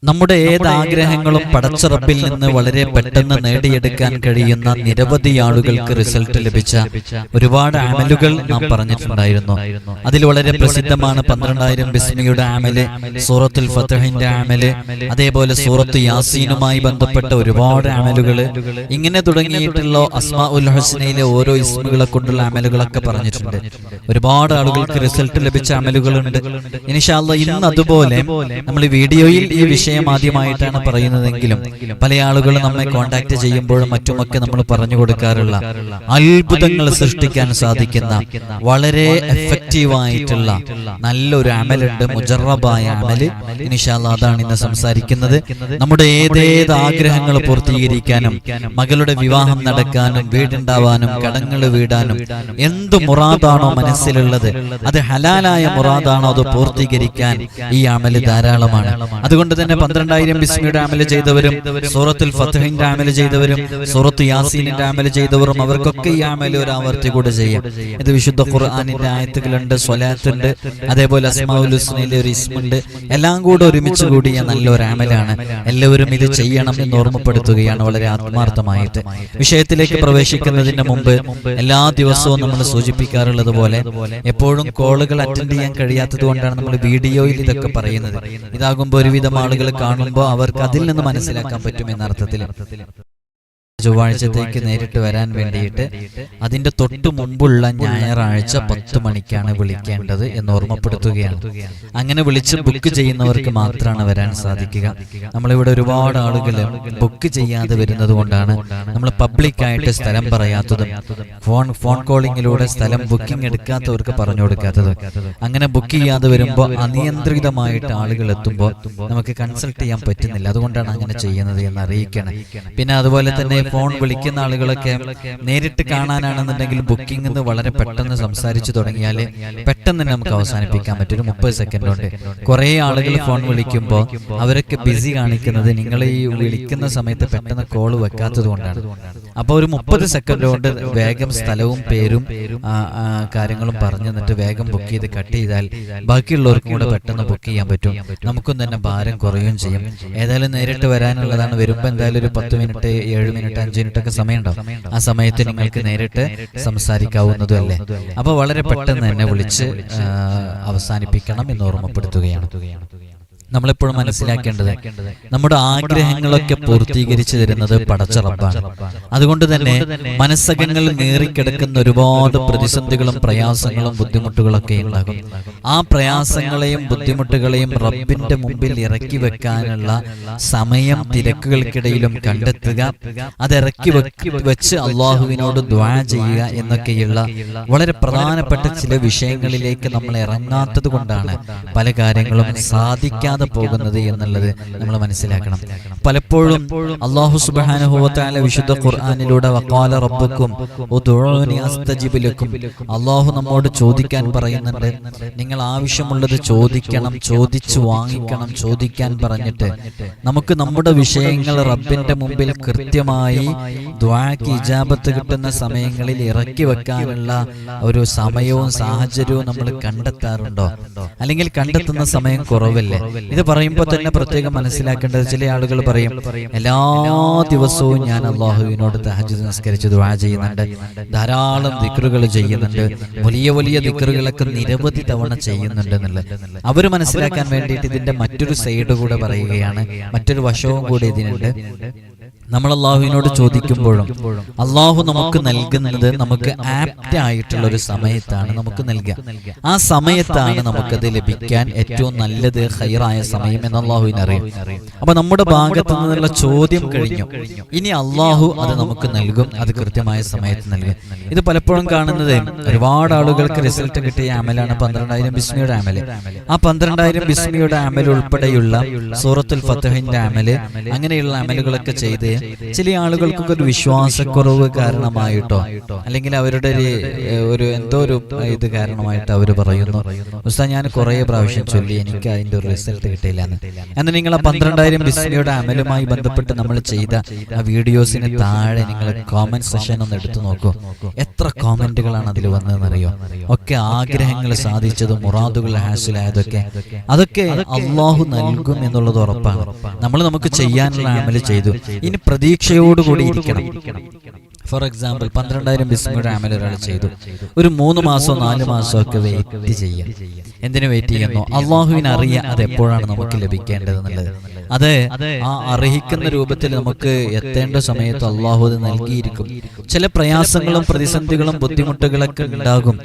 നമ്മുടെ ഏതാഗ്രഹങ്ങളും പടച്ച റബ്ബിൽ നിന്ന് വളരെ പെട്ടെന്ന് നേടിയെടുക്കാൻ കഴിയുന്ന നിരവധി ആളുകൾക്ക് റിസൾട്ട് ലഭിച്ച ഒരുപാട് അമലുകൾ നാം പറഞ്ഞിട്ടുണ്ടായിരുന്നു. അതിൽ വളരെ പ്രസിദ്ധമാണ് 12,000 ബിസ്മിയുടെ അമല്, സൂറത്തുൽ ഫത്ഹിന്റെ അമല്, അതേപോലെ സൂറത്ത് യാസീനുമായി ബന്ധപ്പെട്ട ഒരുപാട് അമലുകള്, ഇങ്ങനെ തുടങ്ങിയിട്ടുള്ള അസ്മാഉൽ ഹുസ്നയിലെ ഓരോ ഇസ്മുകളെ കൊണ്ടുള്ള അമലുകളൊക്കെ പറഞ്ഞിട്ടുണ്ട്. ഒരുപാട് ആളുകൾക്ക് റിസൾട്ട് ലഭിച്ച അമലുകളുണ്ട്. ഇൻഷാ അല്ലാഹ് ഇന്ന് അതുപോലെ നമ്മൾ വീഡിയോയിൽ ഈ വിഷയം ആദ്യമായിട്ടാണ് പറയുന്നതെങ്കിലും പല ആളുകളും നമ്മെ കോണ്ടാക്ട് ചെയ്യുമ്പോഴും മറ്റുമൊക്കെ നമ്മൾ പറഞ്ഞു കൊടുക്കാറുള്ള അത്ഭുതങ്ങൾ സൃഷ്ടിക്കാൻ സാധിക്കുന്ന വളരെ എഫക്റ്റീവായിട്ടുള്ള നല്ലൊരു അമലുണ്ട്, മുജറബായ അമല്. ഇൻഷാ അല്ലാഹ് അതാണ് ഇന്ന് സംസാരിക്കുന്നത്. നമ്മുടെ ഏതേത് ആഗ്രഹങ്ങൾ പൂർത്തീകരിക്കാനും, മകളുടെ വിവാഹം നടക്കാനും, വീടുണ്ടാവാനും, കടങ്ങൾ വീടാനും, എന്ത് മുറാദാണോ മനസ്സിലുള്ളത്, അത് ഹലാലായ മുറാദാണോ അത് പൂർത്തീകരിക്കാൻ ഈ അമല് ധാരാളമാണ്. അതുകൊണ്ട് തന്നെ 12,000 ബിസ്മിയുടെ അമല് ചെയ്തവരും, സൂറത്തുൽ ഫത്ഹിന്റെ അമല് ചെയ്തവരും, സൂറത്ത് യാസീനിന്റെ അമല് ചെയ്തവരും അവർക്കൊക്കെ ഈ അമല് ഒരു ആവർത്തി കൂടെ ചെയ്യാം. ഇത് വിശുദ്ധ ഖുർആനിന്റെ ആയത്തുകളുണ്ട്, സ്വലാത്തുണ്ട്, അതേപോലെ അസ്മാഉൽ ഹുസ്നയിലെ ഒരു ഇസ്മുണ്ട്. എല്ലാം കൂടെ ഒരുമിച്ച് കൂടിയ നല്ലൊരു അമലാണ്. എല്ലാവരും ഇത് ചെയ്യണം എന്ന് ഓർമ്മപ്പെടുത്തുകയാണ് വളരെ ആത്മാർത്ഥമായിട്ട്. വിഷയത്തിലേക്ക് പ്രവേശിക്കുന്നതിന് മുമ്പ് എല്ലാ ദിവസവും നമ്മൾ സൂചിപ്പിക്കാറുള്ളത് പോലെ എപ്പോഴും കോളുകൾ അറ്റൻഡ് ചെയ്യാൻ കഴിയാത്തത് കൊണ്ടാണ് നമ്മൾ വീഡിയോയിൽ ഇതൊക്കെ പറയുന്നത്. ഇതാകുമ്പോൾ ഒരുവിധം ആളുകൾ കാണുമ്പോൾ അവർക്ക് അതിൽ നിന്ന് മനസ്സിലാക്കാൻ പറ്റും എന്ന അർത്ഥത്തിൽ ചൊവ്വാഴ്ചത്തേക്ക് നേരിട്ട് വരാൻ വേണ്ടിയിട്ട് അതിന്റെ തൊട്ടു മുമ്പുള്ള ഞായറാഴ്ച 10 മണിക്കാണ് വിളിക്കേണ്ടത് എന്ന് ഓർമ്മപ്പെടുത്തുകയാണ്. അങ്ങനെ വിളിച്ച് ബുക്ക് ചെയ്യുന്നവർക്ക് മാത്രമാണ് വരാൻ സാധിക്കുക. നമ്മളിവിടെ ഒരുപാട് ആളുകൾ ബുക്ക് ചെയ്യാതെ വരുന്നത് കൊണ്ടാണ് നമ്മൾ പബ്ലിക്കായിട്ട് സ്ഥലം പറയാത്തതും ഫോൺ കോളിങ്ങിലൂടെ സ്ഥലം ബുക്കിംഗ് എടുക്കാത്തവർക്ക് പറഞ്ഞു കൊടുക്കാത്തതും. അങ്ങനെ ബുക്ക് ചെയ്യാതെ വരുമ്പോൾ അനിയന്ത്രിതമായിട്ട് ആളുകൾ എത്തുമ്പോൾ നമുക്ക് കൺസൾട്ട് ചെയ്യാൻ പറ്റുന്നില്ല. അതുകൊണ്ടാണ് അങ്ങനെ ചെയ്യുന്നത് എന്ന് അറിയിക്കണം. പിന്നെ അതുപോലെ തന്നെ ഫോൺ വിളിക്കുന്ന ആളുകളൊക്കെ നേരിട്ട് കാണാനാണെന്നുണ്ടെങ്കിൽ ബുക്കിംഗ് എന്ന് വളരെ പെട്ടെന്ന് സംസാരിച്ചു തുടങ്ങിയാൽ പെട്ടെന്ന് തന്നെ നമുക്ക് അവസാനിപ്പിക്കാൻ പറ്റും. ഒരു 30 സെക്കൻഡ് കൊണ്ട്. കുറെ ആളുകൾ ഫോൺ വിളിക്കുമ്പോൾ അവരൊക്കെ ബിസി കാണിക്കുന്നത് നിങ്ങൾ ഈ വിളിക്കുന്ന സമയത്ത് പെട്ടെന്ന് കോൾ വെക്കാത്തത് കൊണ്ടാണ്. അപ്പോൾ ഒരു 30 സെക്കൻഡ് കൊണ്ട് വേഗം സ്ഥലവും പേരും കാര്യങ്ങളും പറഞ്ഞു തന്നിട്ട് വേഗം ബുക്ക് ചെയ്ത് കട്ട് ചെയ്താൽ ബാക്കിയുള്ളവർക്കും കൂടെ പെട്ടെന്ന് ബുക്ക് ചെയ്യാൻ പറ്റും. നമുക്കും തന്നെ ഭാരം കുറയുകയും ചെയ്യും. ഏതായാലും നേരിട്ട് വരാനുള്ളതാണ്. വരുമ്പോൾ എന്തായാലും ഒരു 10 മിനിറ്റ്, 7 മിനിറ്റ്, 5 മിനിറ്റൊക്കെ സമയം ഉണ്ടാവും. ആ സമയത്ത് നിങ്ങൾക്ക് നേരിട്ട് സംസാരിക്കാവുന്നതും അല്ലേ. അപ്പോൾ വളരെ പെട്ടെന്ന് തന്നെ വിളിച്ച് അവസാനിപ്പിക്കണം എന്ന് ഓർമ്മപ്പെടുത്തുകയാണ്. നമ്മളെപ്പോഴും മനസ്സിലാക്കേണ്ടത് നമ്മുടെ ആഗ്രഹങ്ങളൊക്കെ പൂർത്തീകരിച്ചു തരുന്നത് പടച്ച റബ്ബാണ്. അതുകൊണ്ട് തന്നെ മനസ്സകങ്ങൾ നേറിക്കിടക്കുന്ന ഒരുപാട് പ്രതിസന്ധികളും പ്രയാസങ്ങളും ബുദ്ധിമുട്ടുകളൊക്കെ ഉണ്ടാകും. ആ പ്രയാസങ്ങളെയും ബുദ്ധിമുട്ടുകളെയും റബ്ബിന്റെ മുമ്പിൽ ഇറക്കി വെക്കാനുള്ള സമയം തിരക്കുകൾക്കിടയിലും കണ്ടെത്തുക, അതിറക്കി വെച്ച് അള്ളാഹുവിനോട് ദുആ ചെയ്യുക എന്നൊക്കെയുള്ള വളരെ പ്രധാനപ്പെട്ട ചില വിഷയങ്ങളിലേക്ക് നമ്മൾ ഇറങ്ങാത്തത് കൊണ്ടാണ് പല കാര്യങ്ങളും സാധിക്കാതെ പോകുന്നത് എന്നുള്ളത് നമ്മൾ മനസ്സിലാക്കണം. പലപ്പോഴും അല്ലാഹു സുബ്ഹാനഹു വ തആല വിശുദ്ധ ഖുർആനിലൂടെ വഖാല റബ്ബുക്കും ഉദ്ഉനി അസ്തജിബ് ലക്കും, അല്ലാഹു നമ്മോട് ചോദിക്കാൻ പറയുന്നുണ്ട്. നിങ്ങൾ ആവശ്യമുള്ളത് ചോദിക്കണം, ചോദിച്ചു വാങ്ങിക്കണം, ചോദിക്കാൻ പറഞ്ഞിട്ട് നമുക്ക് നമ്മുടെ വിഷയങ്ങൾ റബ്ബിന്റെ മുമ്പിൽ കൃത്യമായി ദുആക്ക് ഇജാബത്ത് കിട്ടുന്ന സമയങ്ങളിൽ ഇറക്കി വെക്കാനുള്ള ഒരു സമയവും സാഹചര്യവും നമ്മൾ കണ്ടെത്താറുണ്ടോ? അല്ലെങ്കിൽ കണ്ടെത്തുന്ന സമയം കുറവല്ലേ? ഇത് പറയുമ്പോൾ തന്നെ പ്രത്യേകം മനസ്സിലാക്കേണ്ടത്, ചില ആളുകൾ പറയും എല്ലാ ദിവസവും ഞാൻ അള്ളാഹുവിനോട് തഹജ്ജുദ് നിസ്കരിച്ച് ദുആ ചെയ്യുന്നുണ്ട്, ധാരാളം ദിക്റുകൾ ചെയ്യുന്നുണ്ട്, വലിയ വലിയ ദിക്റുകളൊക്കെ നിരവധി തവണ ചെയ്യുന്നുണ്ട് എന്നുള്ളത്. അവർ മനസ്സിലാക്കാൻ വേണ്ടിയിട്ട് ഇതിന്റെ മറ്റൊരു സൈഡ് കൂടെ പറയുകയാണ്, മറ്റൊരു വശവും കൂടെ ഇതിനുണ്ട്. നമ്മൾ അള്ളാഹുവിനോട് ചോദിക്കുമ്പോഴും അള്ളാഹു നമുക്ക് നൽകുന്നത് നമുക്ക് ആപ്റ്റ് ആയിട്ടുള്ള ഒരു സമയത്താണ് നമുക്ക് നൽകുക. ആ സമയത്താണ് നമുക്കത് ലഭിക്കാൻ ഏറ്റവും നല്ലത്, ഖൈറായ സമയം എന്ന് അള്ളാഹുവിനറിയാം. അപ്പൊ നമ്മുടെ ഭാഗത്തു നിന്നുള്ള ചോദ്യം കഴിഞ്ഞു. ഇനി അള്ളാഹു അത് നമുക്ക് നൽകും, അത് കൃത്യമായ സമയത്ത് നൽകും. ഇത് പലപ്പോഴും കാണുന്നത് ഒരുപാട് ആളുകൾക്ക് റിസൾട്ട് കിട്ടിയ അമലാണ് 12,000 ബിസ്മിയുടെ അമല്. ആ 12,000 ബിസ്മിയുടെ അമൽ ഉൾപ്പെടെയുള്ള സൂറത്തുൽ ഫത്ഹിന്റെ അമല്, അങ്ങനെയുള്ള അമലുകളൊക്കെ ചെയ്ത് ചില ആളുകൾക്കൊക്കെ ഒരു വിശ്വാസക്കുറവ് കാരണമായിട്ടോ അല്ലെങ്കിൽ അവരുടെ ഒരു എന്തോ ഒരു ഇത് കാരണമായിട്ട് അവർ പറയുന്നു, ഉസ്താദ് ഞാൻ കുറേ പ്രാവശ്യം ചൊല്ലി എനിക്ക് അതിന്റെ ഒരു റിസൾട്ട് കിട്ടിയില്ല എന്ന്. നിങ്ങൾ ആ 12,000 ബിസ്മിയുടെ അമലുമായി ബന്ധപ്പെട്ട് നമ്മൾ ചെയ്ത ആ വീഡിയോസിന് താഴെ നിങ്ങൾ കോമന്റ് സെഷൻ ഒന്ന് എടുത്തു നോക്കൂ. എത്ര കോമന്റുകളാണ് അതിൽ വന്നതെന്നറിയോ? ഒക്കെ ആഗ്രഹങ്ങൾ സാധിച്ചതും മുറാദുകൾ ഹാസിലായതൊക്കെ അതൊക്കെ അള്ളാഹു നൽകും എന്നുള്ളത് ഉറപ്പാണ്. നമുക്ക് ചെയ്യാനുള്ള അമല് ചെയ്തു, ഇനി പ്രതീക്ഷയോടുകൂടി ഇരിക്കണം. ഫോർ എക്സാമ്പിൾ 12,000 ബിസ്മിയുടെ അമൽ ഒരാൾ ചെയ്തു, ഒരു 3 മാസമോ 4 മാസമോ ഒക്കെ വെയിറ്റ് ചെയ്യാം. എന്തിനു വെയിറ്റ് ചെയ്യുന്നു? അള്ളാഹുവിന് അറിയാം അത് എപ്പോഴാണ് നമുക്ക് ലഭിക്കേണ്ടതെന്നുള്ളത്. അത് ആ അർഹിക്കുന്ന രൂപത്തിൽ നമുക്ക് എത്തേണ്ട സമയത്ത് അള്ളാഹു അത് നൽകിയിരിക്കും. ചില പ്രയാസങ്ങളും പ്രതിസന്ധികളും ബുദ്ധിമുട്ടുകളൊക്കെ ഉണ്ടാകും,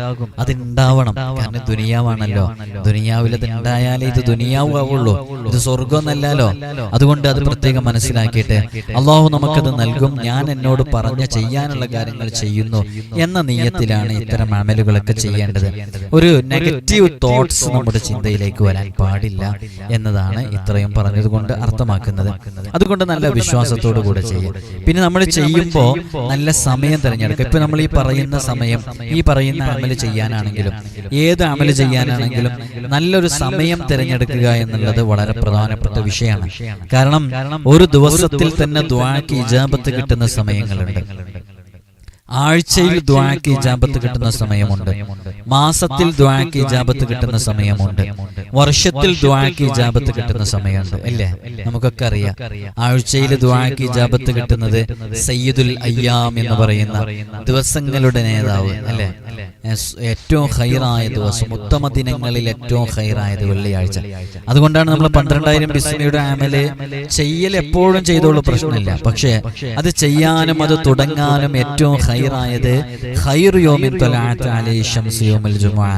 അതുണ്ടാവണം. കാരണം ദുനിയാവാണല്ലോ, ദുനിയാവിൽ അത് ഉണ്ടായാലേ ഇത് ദുനിയാവുള്ളൂ, ഇത് സ്വർഗമൊന്നല്ലോ. അതുകൊണ്ട് അത് പ്രത്യേകം മനസ്സിലാക്കിയിട്ട് അള്ളാഹു നമുക്കത് നൽകും. ഞാൻ എന്നോട് പറഞ്ഞ ചെയ്യാനുള്ള കാര്യങ്ങൾ ചെയ്യുന്നു എന്ന നിയ്യത്തിലാണ് ഇത്തരം അമലുകളൊക്കെ ചെയ്യേണ്ടത്. ഒരു നെഗറ്റീവ് തോട്ട്സ് നമ്മുടെ ചിന്തയിലേക്ക് വരാൻ പാടില്ല എന്നതാണ് ഇത്രയും പറഞ്ഞതുകൊണ്ട് അർത്ഥമാക്കുന്നത്. അതുകൊണ്ട് നല്ല വിശ്വാസത്തോടു കൂടെ ചെയ്യും. പിന്നെ നമ്മൾ ചെയ്യുമ്പോൾ നല്ല സമയം തിരഞ്ഞെടുക്കുക. ഇപ്പൊ നമ്മൾ ഈ പറയുന്ന സമയം, ഈ പറയുന്ന അമല് ചെയ്യാനാണെങ്കിലും ഏത് അമല് ചെയ്യാനാണെങ്കിലും നല്ലൊരു സമയം തിരഞ്ഞെടുക്കുക എന്നുള്ളത് വളരെ പ്രധാനപ്പെട്ട വിഷയമാണ്. കാരണം ഒരു ദിവസത്തിൽ തന്നെ ദുആക്ക് ഇജാബത്ത് കിട്ടുന്ന സമയങ്ങളുണ്ട്, ആഴ്ചയിൽ ദുആക്ക് ഇജാബത്ത് കിട്ടുന്ന സമയമുണ്ട്, മാസത്തിൽ ദുആക്ക് ഇജാബത്ത് കിട്ടുന്ന സമയമുണ്ട്, വർഷത്തിൽ ദുആക്ക് ഇജാബത്ത് കിട്ടുന്ന സമയമുണ്ട്. അല്ലേ? നമുക്കൊക്കെ അറിയാം ആഴ്ചയിൽ ദുആക്ക് ഇജാബത്ത് കിട്ടുന്നത് സയ്യിദുൽ അയ്യാം എന്ന് പറയുന്ന ദിവസങ്ങളുടെ നേതാവ് അല്ലേ, ഏറ്റവും ഖൈറായ ദിവസം, ഉത്തമ ദിനങ്ങളിൽ ഏറ്റവും ഖൈറായത് വെള്ളിയാഴ്ച. അതുകൊണ്ടാണ് നമ്മൾ 12,000 ബിസ്മിയുടെ അമല് ചെയ്യൽ എപ്പോഴും ചെയ്തോളൂ, പ്രശ്നമില്ല. പക്ഷേ അത് ചെയ്യാനും അത് തുടങ്ങാനും ഏറ്റവും ഖൈറായത് ഖൈറു യൗമിൻ തലഅത് അലൈഹി ശംസു യൗമുൽ ജുമുഅ,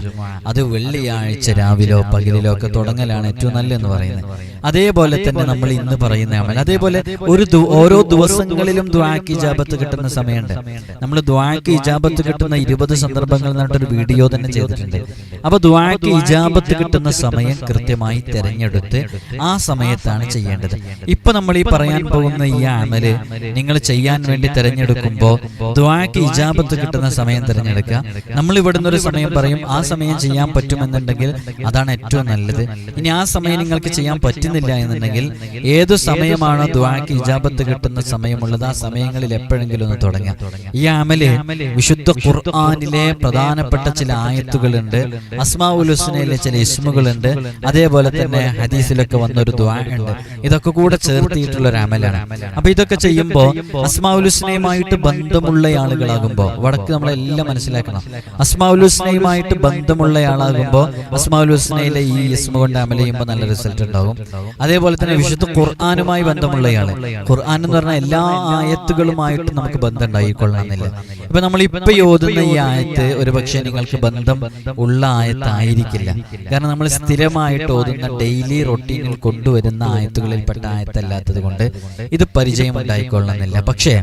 അത് വെള്ളിയാഴ്ച രാവിലോ പകലിലോ ഒക്കെ തുടങ്ങലാണ് ഏറ്റവും നല്ലതെന്ന് പറയുന്നത്. അതേപോലെ തന്നെ നമ്മൾ ഇന്ന് പറയുന്ന അമൽ, അതേപോലെ ഓരോ ദിവസങ്ങളിലും ദുആക്ക് ഇജാബത്ത് കിട്ടുന്ന സമയമുണ്ട്. നമ്മൾ ദുആക്ക് ഇജാബത്ത് കിട്ടുന്ന 20 സന്ദർഭങ്ങൾ എന്നിട്ടൊരു വീഡിയോ തന്നെ ചെയ്തിട്ടുണ്ട്. അപ്പൊ ദുആക്ക് ഇജാബത്ത് കിട്ടുന്ന സമയം കൃത്യമായി തിരഞ്ഞെടുത്ത് ആ സമയത്താണ് ചെയ്യേണ്ടത്. ഇപ്പൊ നമ്മൾ ഈ പറയാൻ പോകുന്ന ഈ അമല് നിങ്ങൾ ചെയ്യാൻ വേണ്ടി തിരഞ്ഞെടുക്കുമ്പോൾ ദുആക്ക് ഇജാബത്ത് കിട്ടുന്ന സമയം തിരഞ്ഞെടുക്കുക. നമ്മൾ ഇവിടുന്ന് ഒരു സമയം പറയും, ആ സമയം ചെയ്യാൻ പറ്റുമെന്നുണ്ടെങ്കിൽ അതാണ് ഏറ്റവും നല്ലത്. ഇനി ആ സമയം നിങ്ങൾക്ക് ചെയ്യാൻ പറ്റുന്നില്ല എന്നുണ്ടെങ്കിൽ ഏതു സമയമാണോ ദുആക്ക് ഇജാബത്ത് കിട്ടുന്ന സമയമുള്ളത് ആ സമയങ്ങളിൽ എപ്പോഴെങ്കിലും ഒന്ന് തുടങ്ങാം. ഈ അമല് വിശുദ്ധ ഖുർആനിലെ പ്രധാനപ്പെട്ട ചില ആയത്തുകളുണ്ട്, അസ്മാഉൽ ഹുസ്നയിലെ ചില ഇസ്മുകളുണ്ട്, അതേപോലെ തന്നെ ഹദീസിലൊക്കെ വന്ന ഒരു ദുആ ഉണ്ട്. ഇതൊക്കെ കൂടെ ചേർത്തിട്ടുള്ള ഒരു അമലാണ്. അപ്പൊ ഇതൊക്കെ ചെയ്യുമ്പോൾ അസ്മാഉൽ ഹുസ്നയുമായിട്ട് ബന്ധമുള്ള ആളുകളാകുമ്പോൾ, വടക്ക് നമ്മളെല്ലാം മനസ്സിലാക്കണം, അസ്മാഉൽ ഹുസ്നയുമായിട്ട് ബന്ധമുള്ള ആളാകുമ്പോൾ അസ്മാഉൽ ഹുസ്നയിലെ ഈ ഇസ്മ കൊണ്ട് അമൽ ചെയ്യുമ്പോൾ നല്ല റിസൾട്ട് ഉണ്ടാകും. അതേപോലെ തന്നെ വിശുദ്ധ ഖുർആനുമായി ബന്ധമുള്ളയാള്, ഖുർആൻ എന്ന് പറഞ്ഞാൽ എല്ലാ ആയത്തുകളുമായിട്ട് നമുക്ക് ബന്ധം ഉണ്ടായിക്കൊള്ളണമെന്നില്ല. ഇപ്പൊ നമ്മൾ ഇപ്പൊ ഓതുന്ന ഈ ആയത്ത് ഒരു പക്ഷേ നിങ്ങൾക്ക് ബന്ധം ഉള്ള ആയത്തായിരിക്കില്ല. കാരണം നമ്മൾ സ്ഥിരമായിട്ട് ഓതുന്ന ഡെയിലി റൊട്ടീനിൽ കൊണ്ടുവരുന്ന ആയത്തുകളിൽപ്പെട്ട ആയത്തല്ലാത്തത് കൊണ്ട് ഇത് പരിചയം ഉണ്ടായിക്കൊള്ളണമെന്നില്ല. പക്ഷേ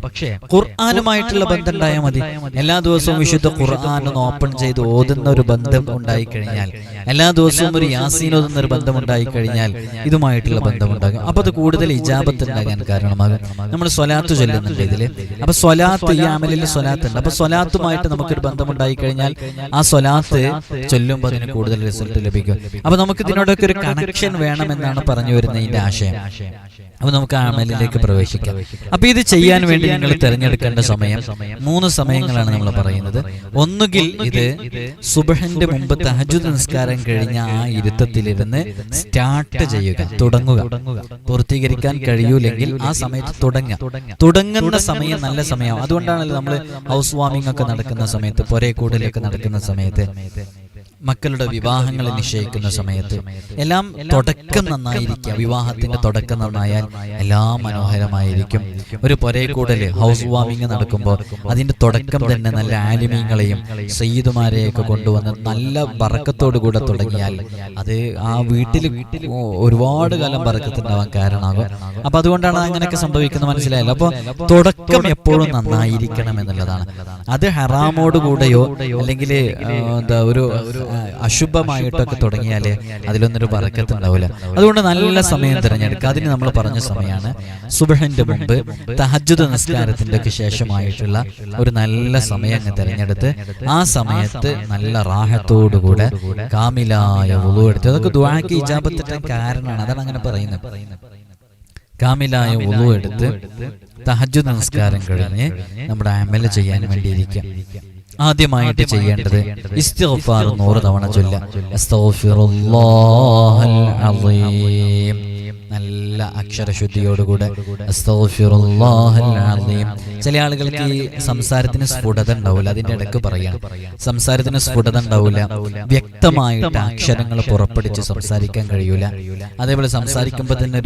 ഖുർആനുമായിട്ടുള്ള ബന്ധം ഉണ്ടായാൽ മതി. എല്ലാ ദിവസവും വിശുദ്ധ ഖുർആൻ ഒന്ന് ഓപ്പൺ ചെയ്ത് ഓതുന്ന ഒരു ബന്ധം ഉണ്ടായിക്കഴിഞ്ഞാൽ, എല്ലാ ദിവസവും ഒരു യാസീൻ ഓതുന്ന ഒരു ബന്ധം ഉണ്ടായിക്കഴിഞ്ഞാൽ ഇതുമായിട്ടുള്ള ബന്ധമുണ്ടാകും. അപ്പൊ അത് കൂടുതൽ ഇജാബത്ത് ഉണ്ടാകാൻ കാരണമാകും. നമ്മൾ സ്വലാത്ത് ചൊല്ലുന്നുണ്ട് ഇതില്. അപ്പൊ സ്വലാത്ത്, ഈ അമലിൽ സ്വലാത്ത് ഉണ്ട്. അപ്പൊ സ്വലാത്തുമായിട്ട് നമുക്കൊരു ബന്ധമുണ്ടായി കഴിഞ്ഞാൽ ആ സ്വലാത്ത് ചൊല്ലുമ്പോൾ അതിന് കൂടുതൽ റിസൾട്ട് ലഭിക്കും. അപ്പൊ നമുക്ക് ഇതിനോടൊക്കെ ഒരു കണക്ഷൻ വേണമെന്നാണ് പറഞ്ഞു വരുന്ന ഇതിന്റെ ആശയം. അപ്പൊ നമുക്ക് ആ അമലിലേക്ക് പ്രവേശിക്കാം. അപ്പൊ ഇത് ചെയ്യാൻ വേണ്ടി നിങ്ങൾ തിരഞ്ഞെടുക്കേണ്ട സമയം 3 സമയങ്ങളാണ് നമ്മൾ പറയുന്നത്. ഒന്നുകിൽ ഇത് സുബ്ഹിന്റെ മുമ്പ് തഹജ്ജുദ് നിസ്കാരം കഴിഞ്ഞ ആ ഇരുത്തത്തിലിരുന്ന് സ്റ്റാർട്ട് ചെയ്യുക, തുടങ്ങുക. പൂർത്തീകരിക്കാൻ കഴിയൂലെങ്കിൽ ആ സമയത്ത് തുടങ്ങുന്ന സമയം നല്ല സമയമാണ്. അതുകൊണ്ടാണല്ലോ നമ്മൾ ഹൗസ് വാമിംഗ് ഒക്കെ നടക്കുന്ന സമയത്ത്, പൊരേ കൂടലൊക്കെ നടക്കുന്ന സമയത്ത്, മക്കളുടെ വിവാഹങ്ങൾ നിശ്ചയിക്കുന്ന സമയത്ത് എല്ലാം തുടക്കം നന്നായിരിക്കുക. വിവാഹത്തിന്റെ തുടക്കം നന്നായാൽ എല്ലാം മനോഹരമായിരിക്കും. ഒരു പൊരേക്കൂടല് ഹൗസ് വാമിംഗ് നടക്കുമ്പോൾ അതിന്റെ തുടക്കം തന്നെ നല്ല ആലിമീങ്ങളെയും സയ്യിദുമാരെയൊക്കെ കൊണ്ടുവന്ന് നല്ല ബറക്കത്തോടു കൂടെ തുടങ്ങിയാൽ അത് ആ വീട്ടിൽ ഒരുപാട് കാലം ബറക്കത്തുണ്ടാവാൻ കാരണമാകും. അപ്പൊ അതുകൊണ്ടാണ് അങ്ങനെയൊക്കെ സംഭവിക്കുന്നത്, മനസ്സിലായല്ലോ. അപ്പൊ തുടക്കം എപ്പോഴും നന്നായിരിക്കണം എന്നുള്ളതാണ്. അത് ഹറാമോടുകൂടെയോ അല്ലെങ്കിൽ എന്താ ഒരു അശുഭമായിട്ടൊക്കെ തുടങ്ങിയാൽ അതിലൊന്നൊരു ബറക്കത്ത് ഉണ്ടാവില്ല. അതുകൊണ്ട് നല്ല സമയം തിരഞ്ഞെടുക്കുക. അതിന് നമ്മൾ പറഞ്ഞ സമയമാണ് സുബ്ഹിന്റെ മുമ്പ് തഹജ്ജുദ് നിസ്കാരത്തിന്റെ ഒക്കെ ശേഷമായിട്ടുള്ള ഒരു നല്ല സമയം അങ്ങ് തിരഞ്ഞെടുത്ത് ആ സമയത്ത് നല്ല റാഹത്തോടുകൂടെ കാമിലായ വുളു എടുത്ത്, അതൊക്കെ ദുആക്ക് ഇജാബത്തിൻ്റെ കാരണമാണ്. അതാണ് അങ്ങനെ പറയുന്നത്. കാമിലായ വുളു എടുത്ത് തഹജ്ജുദ് നമസ്കാരം കഴിഞ്ഞ് നമ്മുടെ അമല് ചെയ്യാൻ വേണ്ടിയിരിക്കുക. ആദ്യമായിട്ട് ചെയ്യേണ്ടത് ഇസ്തിഗ്ഫാർ 100 തവണ ചൊല്ലുക. അസ്തഗ്ഫിറുല്ലാഹൽ അസീം, നല്ല അക്ഷരശുദ്ധിയോടുകൂടെ അസ്തഗ്ഫിറുല്ലാഹൽ അസീം. ചില ആളുകൾക്ക് ഈ സംസാരത്തിന് സ്ഫുടത ഉണ്ടാവില്ല, അതിന്റെ ഇടയ്ക്ക് പറയണം. സംസാരത്തിന് സ്ഫുടത ഉണ്ടാവില്ല, വ്യക്തമായിട്ട് അക്ഷരങ്ങൾ പുറപ്പെടുവിച്ച് സംസാരിക്കാൻ കഴിയൂല. അതേപോലെ സംസാരിക്കുമ്പോൾ തന്നെ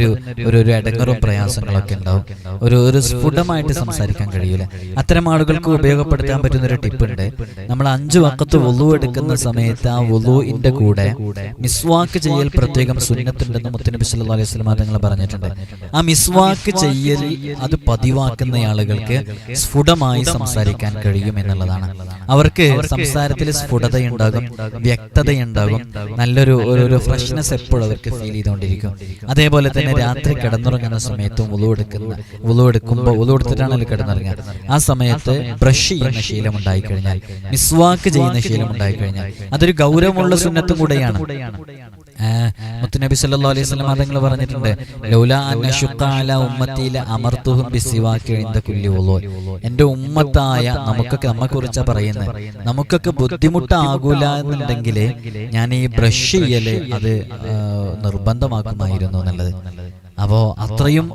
ഒരു ഇടങ്ങറും പ്രയാസങ്ങളൊക്കെ ഉണ്ടാവും, ഒരു സ്ഫുടമായിട്ട് സംസാരിക്കാൻ കഴിയൂല. അത്തരം ആളുകൾക്ക് ഉപയോഗപ്പെടുത്താൻ പറ്റുന്ന ഒരു ടിപ്പുണ്ട്. നമ്മൾ 5 വഖത്ത് വുളു എടുക്കുന്ന സമയത്ത് ആ വുളുവിന്റെ കൂടെ മിസ്വാക്ക് ചെയ്യൽ പ്രത്യേകം സുന്നത്തുണ്ടെന്ന് മുത്തുനബി സല്ലല്ലാഹു അലൈഹി വസല്ലം തങ്ങൾ പറഞ്ഞിട്ടുണ്ട്. ആ മിസ്വാക്ക് ചെയ്യൽ അത് പതിവാക്കുന്ന ആളുകൾക്ക് സ്ഫുടമായി സംസാരിക്കാൻ കഴിയും എന്നുള്ളതാണ്. അവർക്ക് സംസാരത്തിൽ സ്ഫുടതയുണ്ടാകും, വ്യക്തതയുണ്ടാകും, നല്ലൊരു ഫ്രഷ്നെസ് എപ്പോഴും അവർക്ക് ഫീൽ ചെയ്തുകൊണ്ടിരിക്കും. അതേപോലെ തന്നെ രാത്രി കിടന്നുറങ്ങുന്ന സമയത്തും വുളു എടുത്തിട്ടാണല്ലോ കിടന്നുറങ്ങുക. ആ സമയത്ത് ബ്രഷ് ചെയ്യുന്ന ശീലം ഉണ്ടായിക്കഴിഞ്ഞാൽ, മിസ്വാക്ക് ചെയ്യുന്ന ശീലം ഉണ്ടായിക്കഴിഞ്ഞാൽ അതൊരു ഗൗരവമുള്ള സുന്നത്തും കൂടെയാണ്. മുത്തുനബി സല്ലല്ലാഹു അലൈഹി വസല്ലം തങ്ങൾ പറഞ്ഞിട്ടുണ്ട്, ലൗലാ അൻ അശുഖ അലാ ഉമ്മത്തി ലഅമർതുഹും ബിസിവാകി ഇൻദ കുല്ലി വുളൂ. എൻ്റെ ഉമ്മത്തായ നമ്മെക്കുറിച്ചാണ് പറയുന്നത്. നമുക്കൊക്കെ ബുദ്ധിമുട്ടാകൂല എന്നുണ്ടെങ്കിൽ ഞാൻ ഈ ബ്രഷ് ചെയ്യല് അത് നിർബന്ധമാക്കുമായിരുന്നു എന്നുള്ളത്. അപ്പോൾ അത്രയും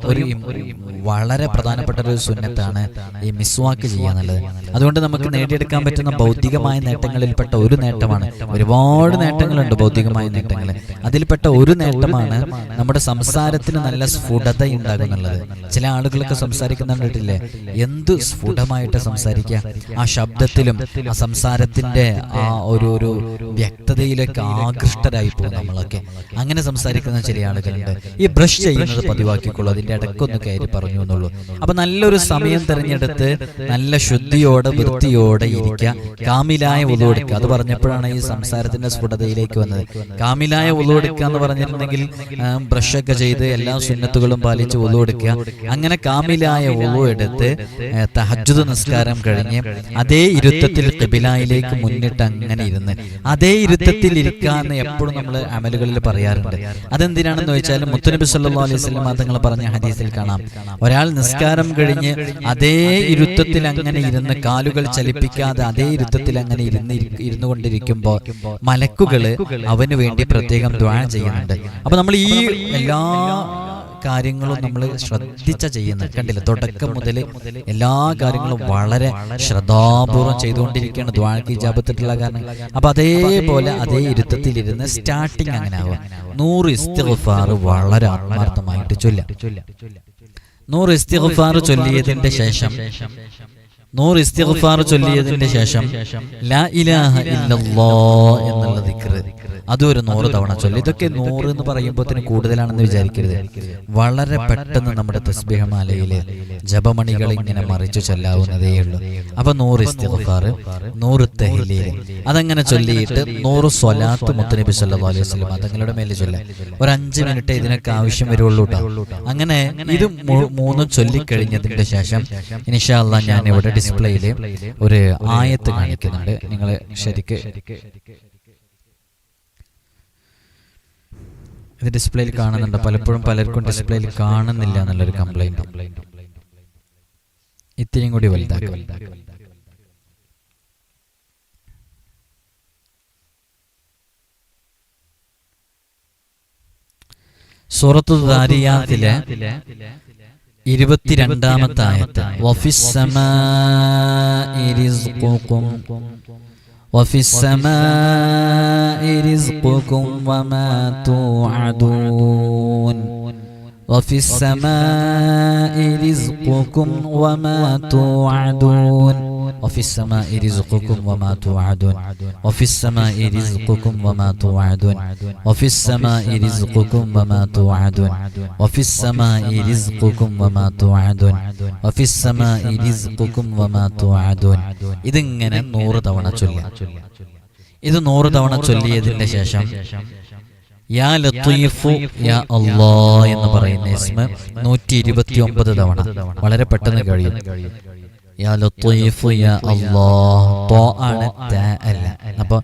വളരെ പ്രധാനപ്പെട്ട ഒരു സുന്നത്താണ് ഈ മിസ്വാക്ക് ചെയ്യാന്നുള്ളത്. അതുകൊണ്ട് നമുക്ക് നേടിയെടുക്കാൻ പറ്റുന്ന ഭൗതികമായ നേട്ടങ്ങളിൽപ്പെട്ട ഒരു നേട്ടമാണ്. ഒരുപാട് നേട്ടങ്ങളുണ്ട് ഭൗതികമായ നേട്ടങ്ങൾ. അതിൽപ്പെട്ട ഒരു നേട്ടമാണ് നമ്മുടെ സംസാരത്തിന് നല്ല സ്ഫുടത ഉണ്ടാകുന്നുള്ളത്. ചില ആളുകളൊക്കെ സംസാരിക്കുന്നുണ്ടില്ലേ, എന്ത് സ്ഫുടമായിട്ട് സംസാരിക്കുക. ആ ശബ്ദത്തിലും ആ സംസാരത്തിന്റെ ആ ഒരു വ്യക്തതയിലേക്ക് ആകൃഷ്ടരായി പോകും നമ്മളൊക്കെ. അങ്ങനെ സംസാരിക്കുന്ന ചില ആളുകളുണ്ട്. ഈ ബ്രഷ് ചെയ്യുന്നത് പതിവാക്കിക്കൊള്ളു, അതിന്റെ ഇടയ്ക്കൊന്ന് കയറി പറഞ്ഞു എന്നുള്ളൂ. അപ്പൊ നല്ലൊരു സമയം തിരഞ്ഞെടുത്ത് നല്ല ശുദ്ധിയോടെ വൃത്തിയോടെ ഇരിക്കുക. കാമിലായ വുളു എടുക്കുക. അത് പറഞ്ഞപ്പോഴാണ് ഈ സംസാരത്തിന്റെ സ്ഫുടതയിലേക്ക് വന്നത്. കാമിലായ വുളു എടുക്കുക എന്ന് പറഞ്ഞിട്ടുണ്ടെങ്കിൽ ബ്രഷൊക്കെ ചെയ്ത് എല്ലാ സുന്നത്തുകളും പാലിച്ച് വുളു എടുക്കുക. അങ്ങനെ കാമിലായ വുളു എടുത്ത് തഹജ്ജുദ് നിസ്കാരം കഴിഞ്ഞ് അതേ ഇരുത്തത്തിൽ ഖിബിലയിലേക്ക് മുന്നിട്ട് അങ്ങനെ ഇരുന്ന് അതേ ഇരുത്തത്തിൽ ഇരിക്കാന്ന് എപ്പോഴും നമ്മൾ അമലുകളിൽ പറയാറുണ്ട്. അതെന്തിനാണെന്ന് ചോദിച്ചാൽ മുത്തുനബി സല്ലല്ലാഹു അലൈഹി വസല്ലം തങ്ങൾ പറഞ്ഞ ഹദീസിൽ കാണാം, ഒരാൾ നിസ്കാരം കഴിഞ്ഞ് അതേ ഇരുത്തത്തിൽ അങ്ങനെ ഇരുന്ന് കാലുകൾ ചലിപ്പിക്കാതെ അതേ ഇരുത്തത്തിൽ അങ്ങനെ ഇരുന്നു കൊണ്ടിരിക്കുമ്പോൾ മലക്കുകള് അവന് വേണ്ടി പ്രത്യേകം ദുആ ചെയ്യുന്നുണ്ട്. അപ്പൊ നമ്മൾ ഈ എല്ലാ കാര്യങ്ങളും നമ്മൾ ചെയ്യുന്നത് കണ്ടില്ല. തുടക്കം മുതൽ എല്ലാ കാര്യങ്ങളും വളരെ ശ്രദ്ധാപൂർവം ചെയ്തുകൊണ്ടിരിക്കുകയാണ് ദുആക്ക് ഇജാബത്തുള്ള കാരണം. അപ്പൊ അതേപോലെ അതേ ഇരുത്തത്തിലിരുന്ന് സ്റ്റാർട്ടിങ് അങ്ങനെ ആവുക. 100 ഇസ്തിഗ്ഫാർ വളരെ ആത്മാർത്ഥമായിട്ട് ചൊല്ലാം. 100 ഇസ്തിഗ്ഫാർ ചൊല്ലിയതിന്റെ ശേഷം ലാ ഇലാഹ ഇല്ലല്ലാഹ് എന്നുള്ള ദിക്റ് അതൊരു 100 തവണ ചൊല്ലി. ഇതൊക്കെ 100 എന്ന് പറയുമ്പോൾ കൂടുതലാണെന്ന് വിചാരിക്കരുത്. വളരെ പെട്ടെന്ന് നമ്മുടെ തസ്ബീഹ് മാലയിലെ ജപമണികൾ ഇങ്ങനെ മറിച്ചു ചൊല്ലാവുന്നതേ ഉള്ളൂ. അപ്പൊ 100 ഇസ്തിഗ്ഫാർ, 100 തഹ്ലീൽ അതങ്ങനെ ചൊല്ലിയിട്ട് 100 സ്വലാത്ത് മുത്തുനബി സല്ലല്ലാഹു അലൈഹി വസല്ലം തങ്ങളുടെ മേലെ ചൊല്ലാം. ഒരു 5 മിനിറ്റ് ഇതിനൊക്കെ ആവശ്യം വരുള്ളൂ കേട്ടോ. അങ്ങനെ ഇത് 3 ചൊല്ലിക്കഴിഞ്ഞതിന്റെ ശേഷം ഇൻഷാ അല്ലാഹ് ഞാൻ ഇവിടെ ഡിസ്പ്ലേയിൽ ഒരു ആയത്ത് കാണിക്കുന്നുണ്ട്. നിങ്ങൾ ശരിക്ക് ഇത് ഡിസ്പ്ലേയിൽ കാണുന്നുണ്ട്. പലപ്പോഴും പലർക്കും ഡിസ്പ്ലേയിൽ കാണുന്നില്ല എന്നുള്ളൊരു കംപ്ലൈന്റ്. ഇത്തിരിയും കൂടി വലുതാക്കും. സൂറത്തു ദാരിയാത്തിലെ 22-ാമത്തെ ആയത്ത്, വഫിസ്സമാഇ റിസ്ഖുകും وفي السماء رزقكم وما توعدون وفي السماء رزقكم وما توعدون وفي السماء رزقكم وما توعدون وفي السماء رزقكم وما توعدون وفي السماء رزقكم وما توعدون وفي السماء رزقكم وما توعدون وفي السماء رزقكم وما توعدون. ഇതിങ്ങനെ 100 തവണ ചൊല്ലുക. ഇത് 100 തവണ ചൊല്ലിയതിന്റെ ശേഷം യാ ലത്തീഫു യാ അല്ലാഹ് എന്ന് പറയുന്ന ഇസ്മ 129 തവണ വളരെ പെട്ടെന്ന് കഴിയും. യാ ലത്തീഫു യാ അല്ലാഹ്, ത ആണ് ത അല്ല. അപ്പോൾ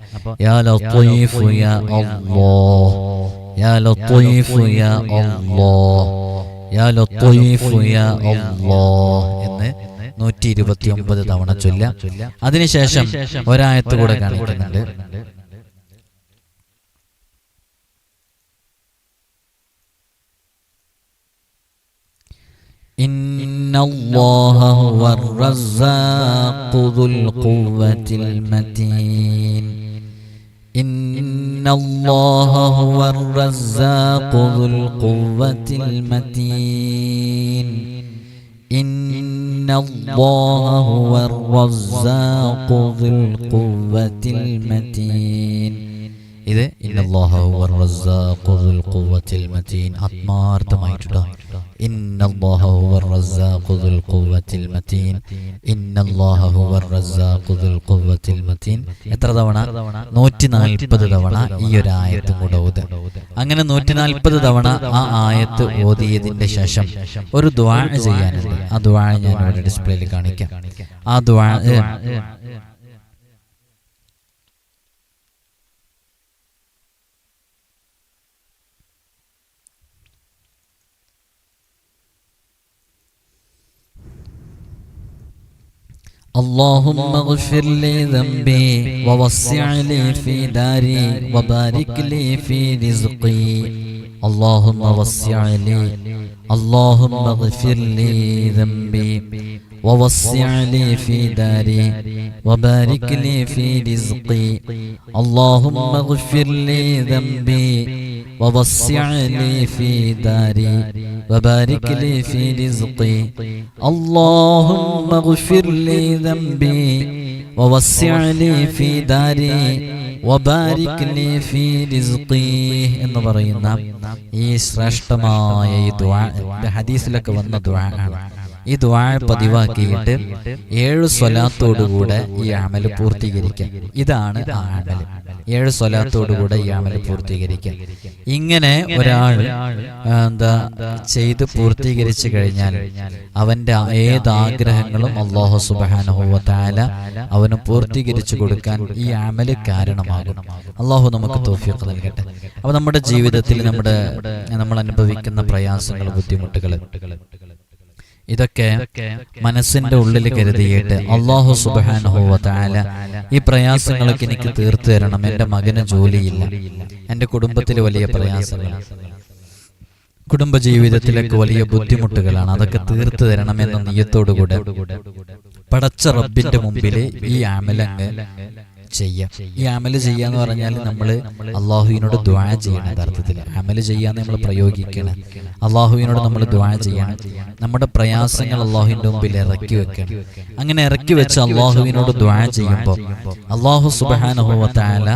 യാ ലത്തീഫു യാ അല്ലാഹ്, യാ ലത്തീഫു യാ അല്ലാഹ്, യാ ലത്തീഫു യാ അല്ലാഹ് എന്ന് 129 തവണ ചൊല്ലാം. അതിനുശേഷം ഒരായത്ത് കൂടെ കാണിക്കുന്നുണ്ട്. ഇന്നല്ലാഹ ഹുവർ റസ്സാഖു ദുൽ ഖുവ്വത്തിൽ മതീൻ. ഇന്നല്ലാഹ ഹുവർ റസ്സാഖു ദുൽ ഖുവ്വത്തിൽ മതീൻ. ഇന്നല്ലാഹ ഹുവർ റസ്സാഖു ദുൽ ഖുവ്വത്തിൽ മതീൻ. ഇത് ഇന്നല്ലാഹ ഹുവർ റസ്സാഖു ദുൽ ഖുവ്വത്തിൽ മതീൻ ആത്മാർത്ഥമായിട്ടോ. ഇന്നല്ലാഹ ഹുവർ റസ്സാഖു ദുൽ ഖുവ്വത്തിൽ മതീൻ, ഇന്നല്ലാഹ ഹുവർ റസ്സാഖു ദുൽ ഖുവ്വത്തിൽ മതീൻ. എത്ര തവണ? 140 തവണ ഈ ഒരു ആയത്ത് കൂടെ ഓതുക. അങ്ങനെ 140 തവണ ആ ആയത്ത് ഓതിയതിന്റെ ശേഷം ഒരു ദുആ ചെയ്യാനുണ്ട്. ആ ദുആ ഞാൻ ഇവിടെ ഡിസ്പ്ലേയിൽ കാണിക്കാം. ആ ദുആ اللهم اغفر لي ذنبي ووسع لي في داري وبارك لي في رزقي. اللهم وسع لي، اللهم اغفر لي ذنبي ووسع لي في داري وبارك لي في رزقي. اللهم اغفر لي ذنبي ووسع لي في داري وبارك لي في رزقي. اللهم اغفر لي ذنبي ووسع لي في داري وبارك لي في رزقي എന്ന് പറയുന്ന ഈ ശ്രേഷ്ഠമായ ഈ ദുആ ഹദീസിലൊക്കെ വന്ന ദുആ ആണ്. ഈ ദുആ പതിവാക്കിയിട്ട് 7 സ്വലാത്തോടുകൂടെ ഈ അമൽ പൂർത്തീകരിക്കാം. ഇതാണ് ആ അമൽ. 7 സ്വലാത്തോടുകൂടെ ഈ അമൽ പൂർത്തീകരിക്കാം. ഇങ്ങനെ ഒരാൾ ചെയ്ത് പൂർത്തീകരിച്ചു കഴിഞ്ഞാൽ അവന്റെ ഏത് ആഗ്രഹങ്ങളും അല്ലാഹു സുബ്ഹാനഹു വ തആല അവന് പൂർത്തീകരിച്ചു കൊടുക്കാൻ ഈ അമൽ കാരണമാകും. അല്ലാഹു നമുക്ക് തൗഫീഖ് നൽകട്ടെ. അപ്പോൾ നമ്മുടെ ജീവിതത്തിൽ നമ്മൾ അനുഭവിക്കുന്ന പ്രയാസങ്ങൾ, ബുദ്ധിമുട്ടുകൾ, ഇതൊക്കെ മനസ്സിന്റെ ഉള്ളിൽ കരുതിയിട്ട് അല്ലാഹു സുബ്ഹാനഹു വ തആല ഈ പ്രയാസങ്ങളൊക്കെ എനിക്ക് തീർത്തു തരണം. എൻ്റെ മകന് ജോലിയില്ല, എൻ്റെ കുടുംബത്തിൽ വലിയ പ്രയാസങ്ങൾ, കുടുംബജീവിതത്തിലൊക്കെ വലിയ ബുദ്ധിമുട്ടുകളാണ്, അതൊക്കെ തീർത്തു തരണം എന്ന നിയ്യത്തോടുകൂടെ പടച്ച റബ്ബിന്റെ മുമ്പിൽ ഈ അമലങ്ങ് ചെയ്യാം. ഈ അമല് ചെയ്യാന്ന് പറഞ്ഞാൽ നമ്മൾ അള്ളാഹുവിനോട് ദുആ ചെയ്യണം. യഥാർത്ഥത്തിൽ അമല് ചെയ്യാന്ന് നമ്മൾ പ്രയോഗിക്കണം. അള്ളാഹുവിനോട് നമ്മൾ ദുആ ചെയ്യണം. നമ്മുടെ പ്രയാസങ്ങൾ അള്ളാഹുവിന്റെ മുമ്പിൽ ഇറക്കി വെക്കണം. അങ്ങനെ ഇറക്കി വെച്ച് അള്ളാഹുവിനോട് ദുആ ചെയ്യുമ്പോൾ അള്ളാഹു സുബ്ഹാനഹു വ തആല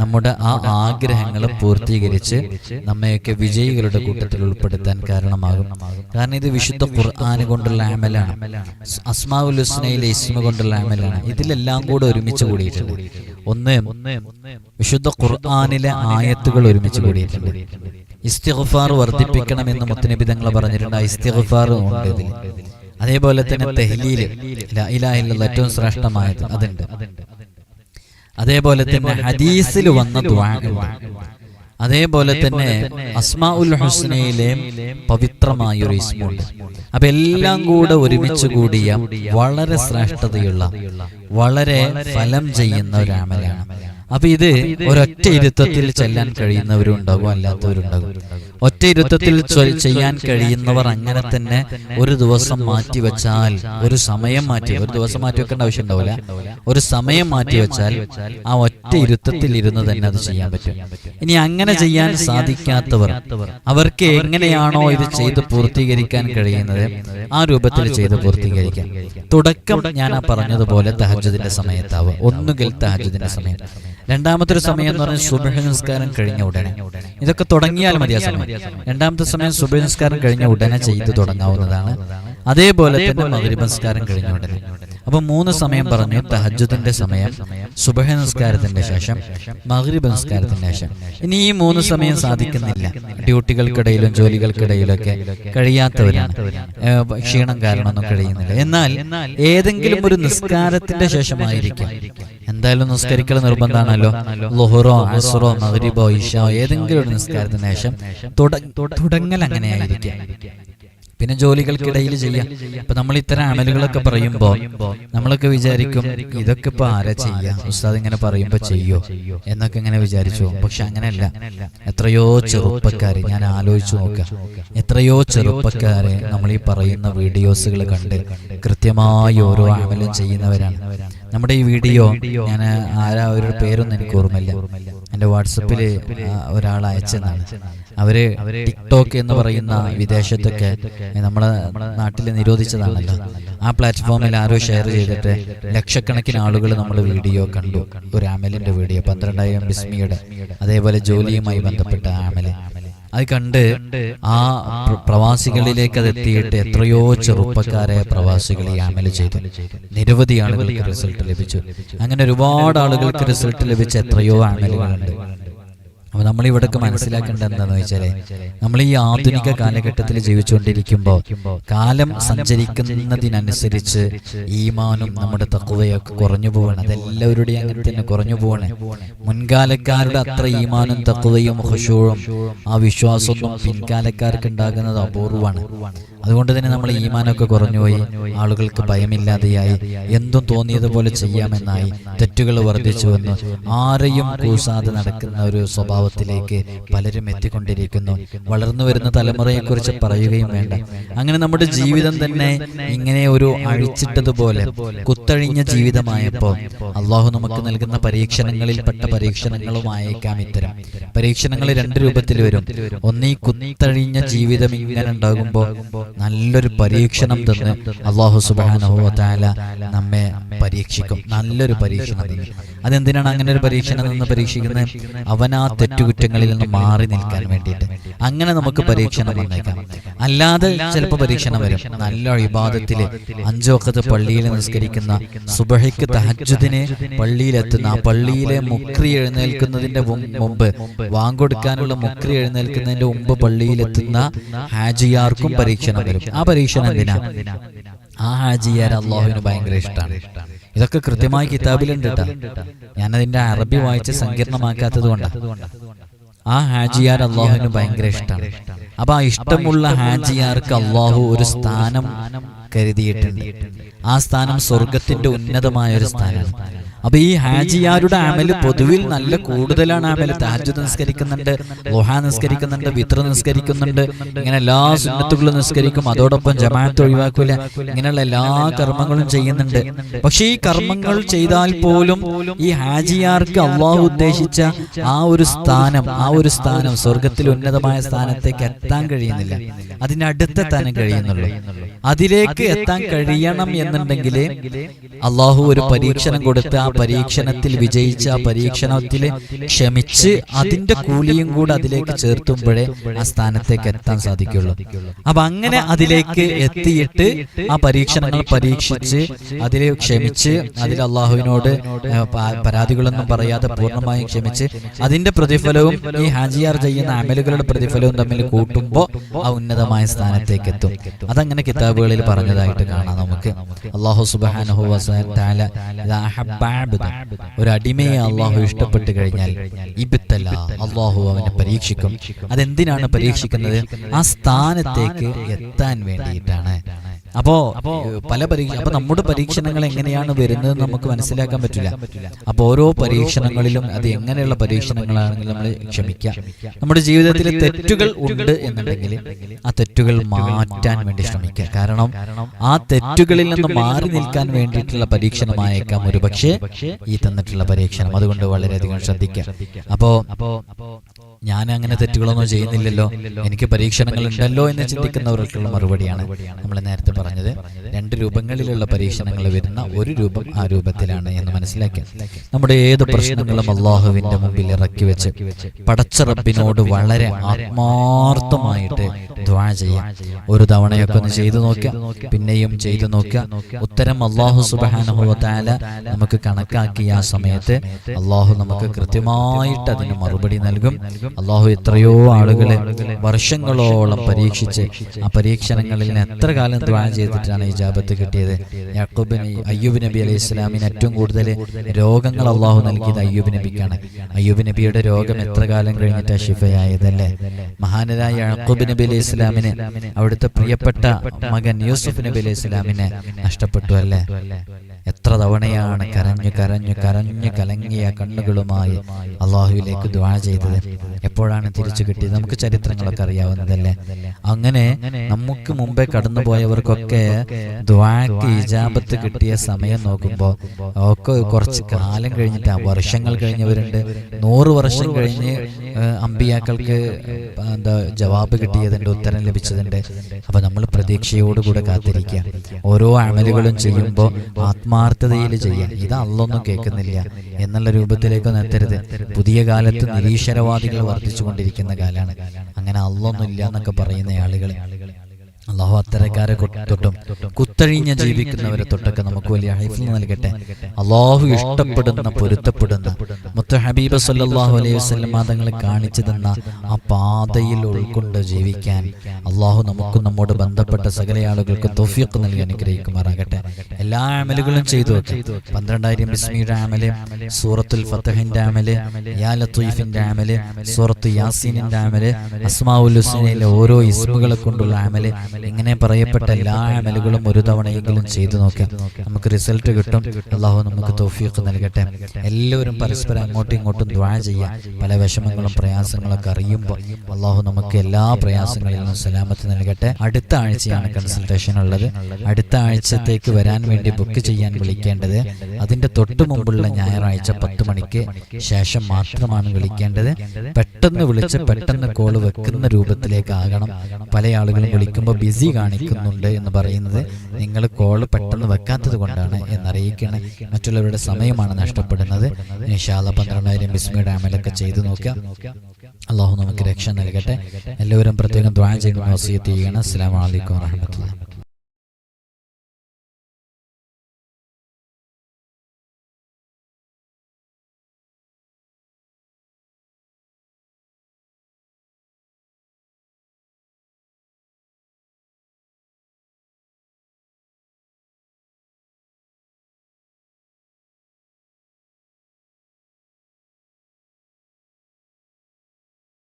നമ്മുടെ ആ ആഗ്രഹങ്ങൾ പൂർത്തീകരിച്ച് നമ്മയൊക്കെ വിജയികളുടെ കൂട്ടത്തിൽ ഉൾപ്പെടുത്താൻ കാരണമാകും. കാരണം ഇത് വിശുദ്ധ ഖുർആൻ കൊണ്ടുള്ള അമലാണ്, അസ്മാഉൽ ഹുസ്നയിലെ ഇസ്മ കൊണ്ടുള്ള അമലാണ്. ഇതിലെല്ലാം കൂടെ ഒരുമിച്ച് കൂടിയിട്ടുണ്ട്. ഒന്ന്, വിശുദ്ധ ഖുർആനിലെ ആയത്തുകൾ ഒരുമിച്ച് കൂടിയിട്ടുണ്ട്. ഇസ്തിഗ്ഫാർ വർദ്ധിപ്പിക്കണമെന്ന് മുത്തനബി തങ്ങൾ പറഞ്ഞിട്ടുണ്ട്. ഇസ്തിഗ്ഫാർ ഉണ്ട് ഇതിൽ. അതേപോലെ തന്നെ തഹ്ലീൽ, ലാ ഇലാഹ ഇല്ലല്ലാഹ് ഏറ്റവും ശ്രേഷ്ഠമായത് അതുണ്ട്. അതേപോലെ തന്നെ ഹദീസിൽ വന്ന ദുആ ഉണ്ട്. അതേപോലെ തന്നെ അസ്മാഉൽ ഹുസ്നയിലെ പവിത്രമായ ഒരു ഇസ്മുണ്ട്. അപ്പൊ എല്ലാം കൂടെ ഒരുമിച്ച് കൂടിയ വളരെ ശ്രേഷ്ഠതയുള്ള, വളരെ ഫലം ചെയ്യുന്ന ഒരു അമലാണ്. അപ്പൊ ഇത് ഒരൊറ്റ ഇരുത്തത്തിൽ ചെല്ലാൻ കഴിയുന്നവരുണ്ടാകും, അല്ലാത്തവരുണ്ടാകും. ഒറ്റ ഇരുത്തത്തിൽ ചെയ്യാൻ കഴിയുന്നവർ അങ്ങനെ തന്നെ ഒരു ദിവസം മാറ്റിവെച്ചാൽ, ഒരു സമയം മാറ്റി, ഒരു ദിവസം മാറ്റി വെക്കേണ്ട ആവശ്യം ഉണ്ടാവില്ല, ഒരു സമയം മാറ്റിവെച്ചാൽ ആ ഒറ്റ ഇരുത്തത്തിൽ ഇരുന്ന് തന്നെ അത് ചെയ്യാൻ പറ്റും. ഇനി അങ്ങനെ ചെയ്യാൻ സാധിക്കാത്തവർ, അവർക്ക് എങ്ങനെയാണോ ഇത് ചെയ്ത് പൂർത്തീകരിക്കാൻ കഴിയുന്നത് ആ രൂപത്തിൽ ചെയ്ത് പൂർത്തീകരിക്കാം. തുടക്കം ഞാൻ ആ പറഞ്ഞതുപോലെ തഹജ്ജുദിന്റെ സമയത്താവുക. ഒന്നുകിൽ തഹജ്ജുദിന്റെ സമയം, രണ്ടാമത്തെ ഒരു സമയം എന്ന് പറഞ്ഞാൽ സുബ്ഹ് നിസ്കാരം കഴിഞ്ഞ ഉടനെ. ഇതൊക്കെ തുടങ്ങിയാൽ മതി ആ സമയം. രണ്ടാമത്തെ സമയം സുബ്ഹ് നിസ്കാരം കഴിഞ്ഞ ഉടനെ ചെയ്ത് തുടങ്ങാവുന്നതാണ്. അതേപോലെ തന്നെ മഗ്രിബ് നിസ്കാരം കഴിഞ്ഞ ഉടനെ. അപ്പൊ 3 സമയം പറഞ്ഞു. തഹജ്ജുദിന്റെ സമയം, സുബ്ഹ് നിസ്കാരത്തിന്റെ ശേഷം, മഗ്രിബ് നിസ്കാരത്തിന്റെ ശേഷം. ഇനി ഈ 3 സമയം സാധിക്കുന്നില്ല, ഡ്യൂട്ടികൾക്കിടയിലും ജോലികൾക്കിടയിലൊക്കെ കഴിയാത്തവരാണ്, ക്ഷീണം കാരണമൊന്നും കഴിയുന്നില്ല. എന്നാൽ ഏതെങ്കിലും ഒരു നിസ്കാരത്തിന്റെ ശേഷമായിരിക്കും. എന്തായാലും നിസ്കരിക്കൽ നിർബന്ധമാണല്ലോ. ളുഹ്റോ അസ്റോ മഗ്രിബോ ഇശാ ഏതെങ്കിലും ഒരു നിസ്കാരത്തിന് ശേഷം തുടങ്ങൽ അങ്ങനെയായിരിക്കും. പിന്നെ ജോലികൾക്കിടയിൽ ചെയ്യാം. ഇപ്പൊ നമ്മൾ ഇത്തരം അമലുകളൊക്കെ പറയുമ്പോൾ നമ്മളൊക്കെ വിചാരിക്കും ഇതൊക്കെ ഇപ്പൊ ആരാ ചെയ്യാ, ഉസ്താദ് ഇങ്ങനെ പറയുമ്പോ ചെയ്യോ എന്നൊക്കെ ഇങ്ങനെ വിചാരിച്ചു. പക്ഷെ അങ്ങനെയല്ല. എത്രയോ ചെറുപ്പക്കാര്, ഞാൻ ആലോചിച്ചു നോക്കുക, എത്രയോ ചെറുപ്പക്കാര് നമ്മൾ ഈ പറയുന്ന വീഡിയോസുകൾ കണ്ട് കൃത്യമായി ഓരോ അമലും ചെയ്യുന്നവരാണ്. നമ്മുടെ ഈ വീഡിയോ ഞാൻ ആരാ അവരുടെ പേരൊന്നും എനിക്ക് ഓർമ്മയില്ല, എൻ്റെ വാട്സപ്പിൽ ഒരാൾ അയച്ചതാണ്. അവര് ടിക്ടോക്ക് എന്ന് പറയുന്ന വിദേശത്തൊക്കെ നമ്മളെ നാട്ടിൽ നിരോധിച്ചതാണല്ലോ, ആ പ്ലാറ്റ്ഫോമിൽ ആരോ ഷെയർ ചെയ്തിട്ട് ലക്ഷക്കണക്കിന് ആളുകൾ നമ്മുടെ വീഡിയോ കണ്ടു. ഒരു അമലിന്റെ വീഡിയോ 12,000 ബിസ്മിയുടെ, അതേപോലെ ജോലിയുമായി ബന്ധപ്പെട്ട അമല്. അത് കണ്ട് ആ പ്രവാസികളിലേക്ക് അത് എത്തിയിട്ട് എത്രയോ ചെറുപ്പക്കാരെ പ്രവാസികൾ ഈ അമല് ചെയ്തു. നിരവധി ആളുകൾക്ക് റിസൾട്ട് ലഭിച്ചു. അങ്ങനെ ഒരുപാട് ആളുകൾക്ക് റിസൾട്ട് ലഭിച്ച എത്രയോ അമലുകളുണ്ട്. അപ്പൊ നമ്മൾ ഇവിടൊക്കെ മനസ്സിലാക്കേണ്ടത് എന്താണെന്ന് വെച്ചാല്, നമ്മൾ ഈ ആധുനിക കാലഘട്ടത്തിൽ ജീവിച്ചുകൊണ്ടിരിക്കുമ്പോൾ കാലം സഞ്ചരിക്കുന്നതിനനുസരിച്ച് ഈമാനും നമ്മുടെ തഖ്വയൊക്കെ കുറഞ്ഞു പോവാണ്. അതെല്ലാവരുടെയും അങ്ങനെ തന്നെ കുറഞ്ഞു പോവാണ്. മുൻകാലക്കാരുടെ അത്ര ഈമാനും തഖ്വയും ഖുശൂഉം ആ വിശ്വാസമൊന്നും പിൻകാലക്കാർക്ക് ഉണ്ടാകുന്നത് അപൂർവമാണ്. അതുകൊണ്ട് തന്നെ നമ്മൾ ഈമാനൊക്കെ കുറഞ്ഞുപോയി, ആളുകൾക്ക് ഭയമില്ലാതെയായി, എന്തും തോന്നിയതുപോലെ ചെയ്യാമെന്നായി, തെറ്റുകൾ വർദ്ധിച്ചു വന്നു, ആരെയും കൂസാതെ നടക്കുന്ന ഒരു സ്വഭാവത്തിലേക്ക് പലരും എത്തിക്കൊണ്ടിരിക്കുന്നു. വളർന്നു വരുന്ന തലമുറയെക്കുറിച്ച് പറയുകയും വേണ്ട. അങ്ങനെ നമ്മുടെ ജീവിതം തന്നെ ഇങ്ങനെ ഒരു അഴിച്ചിട്ടതുപോലെ കുത്തഴിഞ്ഞ ജീവിതമായപ്പോൾ അള്ളാഹു നമുക്ക് നൽകുന്ന പരീക്ഷണങ്ങളിൽപ്പെട്ട പരീക്ഷണങ്ങളുമായേക്കാം ഇത്തരം പരീക്ഷണങ്ങൾ 2 രൂപത്തിൽ വരും. ഒന്നീ കുത്തഴിഞ്ഞ ജീവിതം ഇങ്ങനെ ഉണ്ടാകുമ്പോൾ നല്ലൊരു പരീക്ഷണം തന്ന് അല്ലാഹു സുബ്ഹാനഹു വ തആല നമ്മെ പരീക്ഷിക്കും. നല്ലൊരു പരീക്ഷണം തന്ന്. അതെന്തിനാണ് അങ്ങനെ ഒരു പരീക്ഷണം നിന്ന് പരീക്ഷിക്കുന്നത്? അവനാ തെറ്റുകുറ്റങ്ങളിൽ നിന്ന് മാറി നിൽക്കാൻ വേണ്ടിയിട്ട്. അങ്ങനെ നമുക്ക് പരീക്ഷണം വന്നേക്കാം. അല്ലാതെ ചിലപ്പോൾ പരീക്ഷണം വരും. നല്ല ഇബാദത്തില് 5 വഖത്ത് പള്ളിയിൽ നിസ്കരിക്കുന്ന, സുബ്ഹിക്ക് തഹജ്ജുദിന് പള്ളിയിലെത്തുന്ന, ആ പള്ളിയിലെ മുക്രി എഴുന്നേൽക്കുന്നതിന്റെ മുമ്പ്, വാങ്കൊടുക്കാനുള്ള മുക്രി എഴുന്നേൽക്കുന്നതിന്റെ മുമ്പ് പള്ളിയിലെത്തുന്ന ഹാജിയാർക്കും പരീക്ഷണം വരും. ആ പരീക്ഷണം എന്തിനാ? ആ ഹാജിയാർ അള്ളാഹുവിന് ഭയങ്കര ഇഷ്ടമാണ്. ഇതൊക്കെ കൃത്യമായി കിതാബിലുണ്ട് കേട്ടോ. ഞാനതിന്റെ അറബി വായിച്ച് സങ്കീർണമാക്കാത്തത് കൊണ്ടാണ്. ആ ഹാജിയാർ അള്ളാഹുവിന് ഭയങ്കര ഇഷ്ടമാണ്. അപ്പൊ ആ ഇഷ്ടമുള്ള ഹാജിയാർക്ക് അള്ളാഹു ഒരു സ്ഥാനം കരുതിയിട്ടുണ്ട്. ആ സ്ഥാനം സ്വർഗത്തിന്റെ ഉന്നതമായ ഒരു സ്ഥാനമാണ്. അപ്പൊ ഈ ഹാജിയാരുടെ അമല് പൊതുവിൽ നല്ല കൂടുതലാണ്. അമല് തഹജ്ജുദ് നിസ്കരിക്കുന്നുണ്ട്, ളുഹാ നിസ്കരിക്കുന്നുണ്ട്, വിത്ർ നിസ്കരിക്കുന്നുണ്ട്, ഇങ്ങനെ എല്ലാ സുന്നത്തുകളും നിസ്കരിക്കും. അതോടൊപ്പം ജമാഅത്ത് ഒഴിവാക്കൂല. ഇങ്ങനെയുള്ള എല്ലാ കർമ്മങ്ങളും ചെയ്യുന്നുണ്ട്. പക്ഷെ ഈ കർമ്മങ്ങൾ ചെയ്താൽ പോലും ഈ ഹാജിയാർക്ക് അള്ളാഹു ഉദ്ദേശിച്ച ആ ഒരു സ്ഥാനം സ്വർഗത്തിൽ ഉന്നതമായ സ്ഥാനത്തേക്ക് എത്താൻ കഴിയുന്നില്ല. അതിനടുത്തെത്താനും കഴിയുന്നുള്ളൂ. അതിലേക്ക് എത്താൻ കഴിയണം എന്നുണ്ടെങ്കിൽ അള്ളാഹു ഒരു പരീക്ഷണം കൊടുത്ത് ആ പരീക്ഷണത്തിൽ വിജയിച്ച്, ആ പരീക്ഷണത്തിൽ ക്ഷമിച്ച്, അതിന്റെ കൂലിയും കൂടെ അതിലേക്ക് ചേർത്തുമ്പോഴേ ആ സ്ഥാനത്തേക്ക് എത്താൻ സാധിക്കുള്ളൂ. അപ്പൊ അങ്ങനെ അതിലേക്ക് എത്തിയിട്ട് ആ പരീക്ഷണങ്ങൾ പരീക്ഷിച്ച് അതിൽ ക്ഷമിച്ച്, അതിൽ അള്ളാഹുവിനോട് പരാതികളൊന്നും പറയാതെ പൂർണ്ണമായും ക്ഷമിച്ച്, അതിന്റെ പ്രതിഫലവും ഈ ഹാജിയാർ ചെയ്യുന്ന അമലുകളുടെ പ്രതിഫലവും തമ്മിൽ കൂട്ടുമ്പോൾ ആ ഉന്നതമായ സ്ഥാനത്തേക്ക് എത്തും. അതങ്ങനെ കിതാബുകളിൽ പറഞ്ഞതായിട്ട് കാണാം നമുക്ക്. അല്ലാഹു സുബ്ഹാനഹു വ തആല ഒരു അടിമയെ അള്ളാഹു ഇഷ്ടപ്പെട്ടു കഴിഞ്ഞാൽ ഇബ്തല, അള്ളാഹു അവനെ പരീക്ഷിക്കും. അതെന്തിനാണ് പരീക്ഷിക്കുന്നത്? ആ സ്ഥാനത്തേക്ക് എത്താൻ വേണ്ടിയിട്ടാണ്. അപ്പോ നമ്മുടെ പരീക്ഷണങ്ങൾ എങ്ങനെയാണ് വരുന്നത് നമുക്ക് മനസ്സിലാക്കാൻ പറ്റില്ല. അപ്പൊ ഓരോ പരീക്ഷണങ്ങളിലും അത് എങ്ങനെയുള്ള പരീക്ഷണങ്ങളാണെങ്കിൽ നമ്മൾ ക്ഷമിക്കുക. നമ്മുടെ ജീവിതത്തിൽ തെറ്റുകൾ ഉണ്ട് എന്നുണ്ടെങ്കിൽ ആ തെറ്റുകൾ മാറ്റാൻ വേണ്ടി ശ്രമിക്കുക. കാരണം ആ തെറ്റുകളിൽ നിന്ന് മാറി നിൽക്കാൻ വേണ്ടിയിട്ടുള്ള പരീക്ഷണമായേക്കാം ഒരുപക്ഷെ ഈ തന്നിട്ടുള്ള പരീക്ഷണം. അതുകൊണ്ട് വളരെയധികം ശ്രദ്ധിക്കുക. അപ്പോ ഞാൻ അങ്ങനെ തെറ്റുകളൊന്നും ചെയ്യുന്നില്ലല്ലോ, എനിക്ക് പരീക്ഷണങ്ങൾ ഉണ്ടല്ലോ എന്ന് ചിന്തിക്കുന്നവർക്കുള്ള മറുപടിയാണ് നമ്മൾ നേരത്തെ പറഞ്ഞത്. 2 രൂപങ്ങളിലുള്ള പരീക്ഷണങ്ങൾ വരുന്ന ഒരു രൂപം ആ രൂപത്തിലാണ് എന്ന് മനസ്സിലാക്കി നമ്മുടെ ഏത് പ്രശ്നങ്ങളും അള്ളാഹുവിന്റെ മുമ്പിൽ ഇറക്കി വെച്ച് പടച്ച റബ്ബിനോട് വളരെ ആത്മാർത്ഥമായിട്ട് ദുആ ചെയ്യാം. ഒരു തവണയൊക്കെ ഒന്ന് ചെയ്തു നോക്കുക, പിന്നെയും ചെയ്തു നോക്കുക. ഉത്തരം അള്ളാഹു സുബ്ഹാനഹു വ തആല നമുക്ക് കണക്കാക്കിയ ആ സമയത്ത് അള്ളാഹു നമുക്ക് കൃത്യമായിട്ട് അതിന് മറുപടി നൽകും. അള്ളാഹു എത്രയോ ആളുകളെ വർഷങ്ങളോളം പരീക്ഷിച്ച് ആ പരീക്ഷണങ്ങളിൽ എത്ര കാലം ദുആ ചെയ്തിട്ടാണ് ഇജാബത്ത് കിട്ടിയത്. അയ്യൂബ് നബി അലൈഹി ഇസ്ലാമിന് ഏറ്റവും കൂടുതൽ രോഗങ്ങൾ അള്ളാഹു നൽകിയത് അയ്യൂബ് നബിക്കാണ്. അയ്യൂബ് നബിയുടെ രോഗം എത്ര കാലം കഴിഞ്ഞിട്ടാണ് ശിഫയായതല്ലേ. മഹാനരായ യാക്കൂബ് നബി അലൈഹി ഇസ്ലാമിന് അവിടുത്തെ പ്രിയപ്പെട്ട മകൻ യൂസുഫ് നബി അലൈഹി ഇസ്ലാമിനെ നഷ്ടപ്പെട്ടു അല്ലേ. എത്ര തവണയാണ് കരഞ്ഞു കരഞ്ഞു കരഞ്ഞു കലങ്ങിയ കണ്ണുകളുമായി അള്ളാഹുവിലേക്ക് ദുആ ചെയ്തത്. എപ്പോഴാണ് തിരിച്ചു കിട്ടിയത്? നമുക്ക് ചരിത്രങ്ങളൊക്കെ അറിയാവുന്നതല്ലേ. അങ്ങനെ നമുക്ക് മുമ്പേ കടന്നുപോയവർക്കൊക്കെ ദുആക്ക് ഇജാബത്ത് കിട്ടിയ സമയം നോക്കുമ്പോൾ ഒക്കെ കുറച്ച് കാലം കഴിഞ്ഞിട്ട്, വർഷങ്ങൾ കഴിഞ്ഞവരുണ്ട്, 100 വർഷം കഴിഞ്ഞ് അമ്പിയാക്കൾക്ക് ജവാബ് കിട്ടിയതുണ്ട്, ഉത്തരം ലഭിച്ചതുണ്ട്. അപ്പൊ നമ്മൾ പ്രതീക്ഷയോടുകൂടെ കാത്തിരിക്കുക. ഓരോ അമലുകളും ചെയ്യുമ്പോൾ ആത്മാർത്ഥതയിൽ ചെയ്യാൻ. ഇത് അള്ളൊന്നും കേൾക്കുന്നില്ല എന്നുള്ള രൂപത്തിലേക്കൊന്നും എത്തരുത്. പുതിയ കാലത്ത് നിരീശ്വരവാദികൾ വർദ്ധിച്ചുകൊണ്ടിരിക്കുന്ന കാലാണ്. അങ്ങനെ അള്ളൊന്നും ഇല്ല എന്നൊക്കെ പറയുന്ന ആളുകൾ, അള്ളാഹു അത്തരക്കാരെ തൊട്ടും കുത്തഴിഞ്ഞ് ജീവിക്കുന്നവരെ തൊട്ടൊക്കെ നമുക്ക് വലിയ ഹൈഫിൽ നൽകട്ടെ. അള്ളാഹു ഇഷ്ടപ്പെടുന്ന പൊരുത്തപ്പെടുന്ന മുത്ത ഹബീബ് സല്ലല്ലാഹു അലൈഹി വസല്ലം തങ്ങൾ കാണിച്ചു തന്ന ആ പാതയിൽ ഉൾക്കൊണ്ട് ജീവിക്കാൻ അള്ളാഹു നമുക്കും നമ്മോട് ബന്ധപ്പെട്ട സകല ആളുകൾക്ക് തൗഫീഖ് നൽകി അനുഗ്രഹിക്കുമാറാകട്ടെ. എല്ലാ അമലുകളും ചെയ്തു വെക്കും. 12000 ബിസ്മിയുടെ അമല്, സൂറത്തുൽ ഫത്ഹിന്റെ അമല്, യാ ലത്തീഫിന്റെ അമല്, സൂറത്ത് യാസീനിന്റെ അമല്, അസ്മാഉൽ ഹുസ്നയിലെ ഓരോ ഇസ്മുകളെ കൊണ്ടുള്ള അമല്, ഇങ്ങനെ പറയപ്പെട്ട എല്ലാ അമലുകളും ഒരു തവണയെങ്കിലും ചെയ്തു നോക്കാം. നമുക്ക് റിസൾട്ട് കിട്ടും. അള്ളാഹു നമുക്ക് തൗഫീഖ് നൽകട്ടെ. എല്ലാവരും പരസ്പരം അങ്ങോട്ടും ഇങ്ങോട്ടും ദുആ ചെയ്യാം. പല വിഷമങ്ങളും പ്രയാസങ്ങളൊക്കെ അറിയുമ്പോൾ അള്ളാഹു നമുക്ക് എല്ലാ പ്രയാസങ്ങളിൽ നിന്നും സലാമത്ത് നൽകട്ടെ. അടുത്ത ആഴ്ചയാണ് കൺസൾട്ടേഷൻ ഉള്ളത്. അടുത്ത ആഴ്ചത്തേക്ക് വരാൻ വേണ്ടി ബുക്ക് ചെയ്യാൻ വിളിക്കേണ്ടത് അതിന്റെ തൊട്ട് മുമ്പുള്ള ഞായറാഴ്ച 10 മണിക്ക് ശേഷം മാത്രമാണ് വിളിക്കേണ്ടത്. പെട്ടെന്ന് വിളിച്ച് പെട്ടെന്ന് കോള് വെക്കുന്ന രൂപത്തിലേക്കാകണം. പല ആളുകളും വിളിക്കുമ്പോൾ ബിസി കാണിക്കുന്നുണ്ട് എന്ന് പറയുന്നത് നിങ്ങൾ കോള് പെട്ടെന്ന് വെക്കാത്തത് കൊണ്ടാണ് എന്നറിയിക്കുകയാണ്. മറ്റുള്ളവരുടെ സമയമാണ് നഷ്ടപ്പെടുന്നത്. ഇൻഷാ അല്ലാഹ് 12000 ബിസ്മിയുടെ അമലൊക്കെ ചെയ്തു നോക്കാം. അള്ളാഹു നമുക്ക് രക്ഷ നൽകട്ടെ. എല്ലാവരും പ്രത്യേകം ദുആ ചെയ്യണം, വസിയത്ത് ചെയ്യണം. അസ്സലാമു അലൈക്കും വറഹ്മത്തുള്ളാഹി.